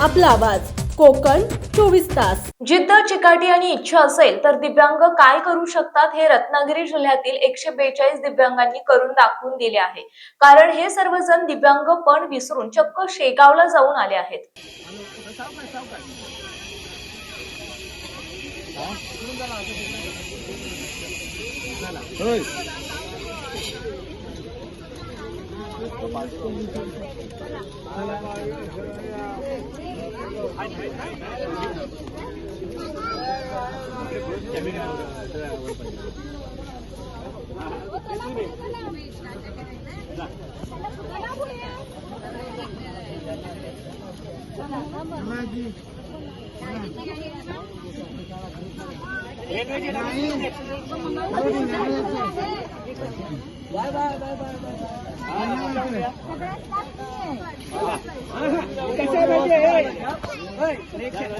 आपला आवाज कोकण 24 तास। जिद्द, चिकाटी आणि इच्छा असेल तर दिव्यांग काय करू शकतात हे रत्नागिरी जिल्ह्यातील 142 दिव्यांगांनी करून दाखवून दिले आहे। कारण हे सर्वजण दिव्यांग पण विसरून चक्क शेगावला जाऊन आले आहेत।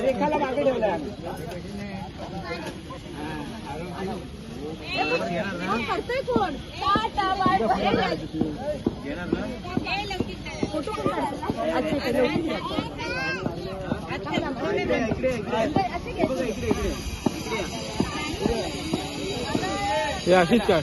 रेखाला मागे ठेवला करतोय कोण अशीच का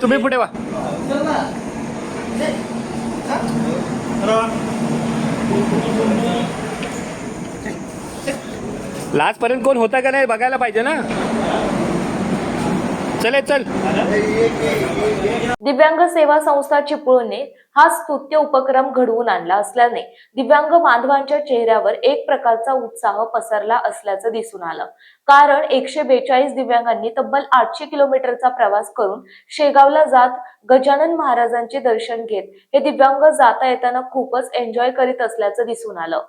तुम्ही पुढे वा। लास्ट पर्यंत कोण होता का नाही बघायला पाहिजे ना। चल दिव्यांग सेवा संस्था चिपळूणने हा स्तुत्य उपक्रम घडवून आणला असल्याने दिव्यांग बांधवांच्या चेहऱ्यावर एक प्रकारचा उत्साह पसरला असल्याचं दिसून आलं। कारण 142 दिव्यांगांनी तब्बल 800 किलोमीटरचा प्रवास करून शेगावला जात गजानन महाराजांचे दर्शन घेत हे दिव्यांग जाता येताना खूपच एन्जॉय करीत असल्याचं दिसून आलं।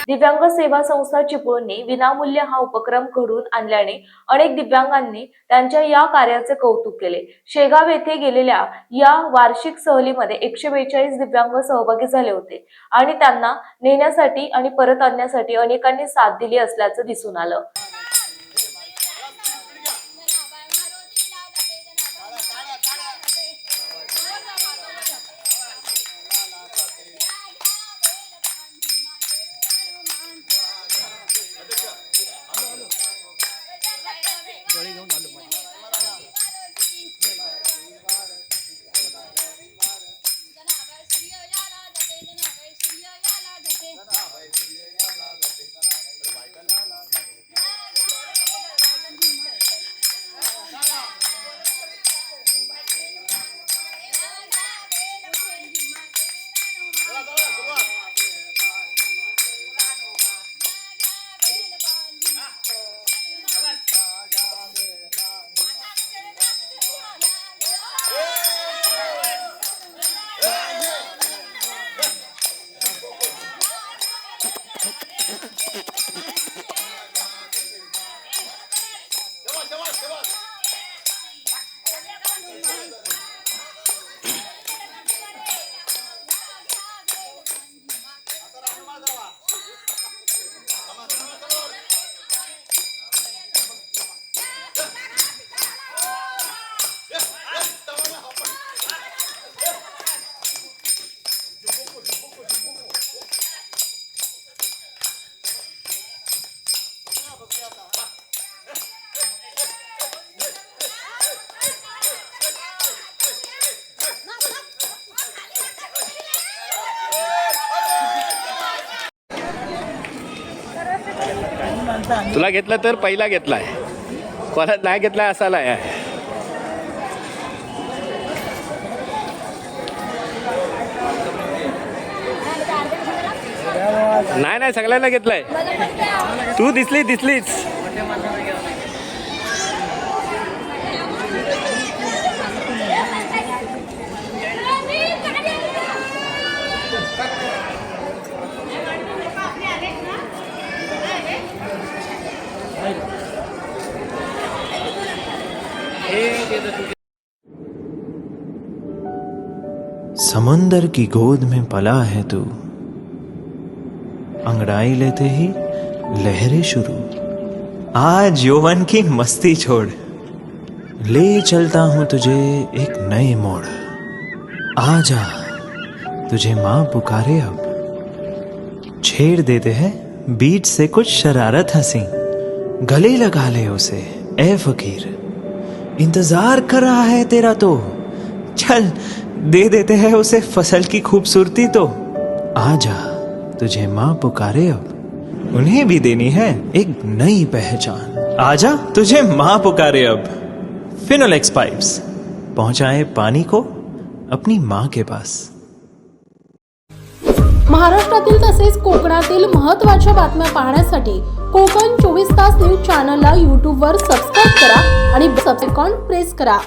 दिव्यांग सेवा संस्था चिपळूणने विनामूल्य हा उपक्रम घडवून आणल्याने अनेक दिव्यांगांनी त्यांच्या या कार्याचे कौतुक केले। शेगाव येथे गेलेल्या या वार्षिक सहलीमध्ये 142 दिव्यांग सहभागी झाले होते आणि त्यांना नेण्यासाठी आणि परत आणण्यासाठी अनेकांनी साथ दिली असल्याचं दिसून आलं। तुला घेतलं तर पहिला घेतलाय, परत नाही घेतलाय असाला आहे. नाही नाही सगळ्यांना घेतलाय. तू दिसलीच. समुंदर की गोद में पला है तू, अंगड़ाई लेते ही लहरें शुरू. आज यौवन की मस्ती छोड़, ले चलता हूं तुझे एक नए मोड़. आजा तुझे माँ पुकारे अब, छेड़ देते हैं बीच से कुछ शरारत हंसी. गले लगा ले उसे ए फकीर, इंतजार कर रहा है तेरा तो. चल दे देते हैं उसे फसल की खूबसूरती तो. आजा तुझे माँ पुकारे अब, उन्हें भी देनी है एक नई पहचान. आजा तुझे माँ पुकारे अब. फिनोलेक्स पाइप्स पहुंचाए पानी को अपनी माँ के पास. महाराष्ट्रातील तसेच कोकणातील महत्त्वाच्या बातम्या पाहण्यासाठी कोकण 24 तास न्यूज चॅनलला यूट्यूबवर सबस्क्राईब करा आणि बेल आयकॉन प्रेस करा.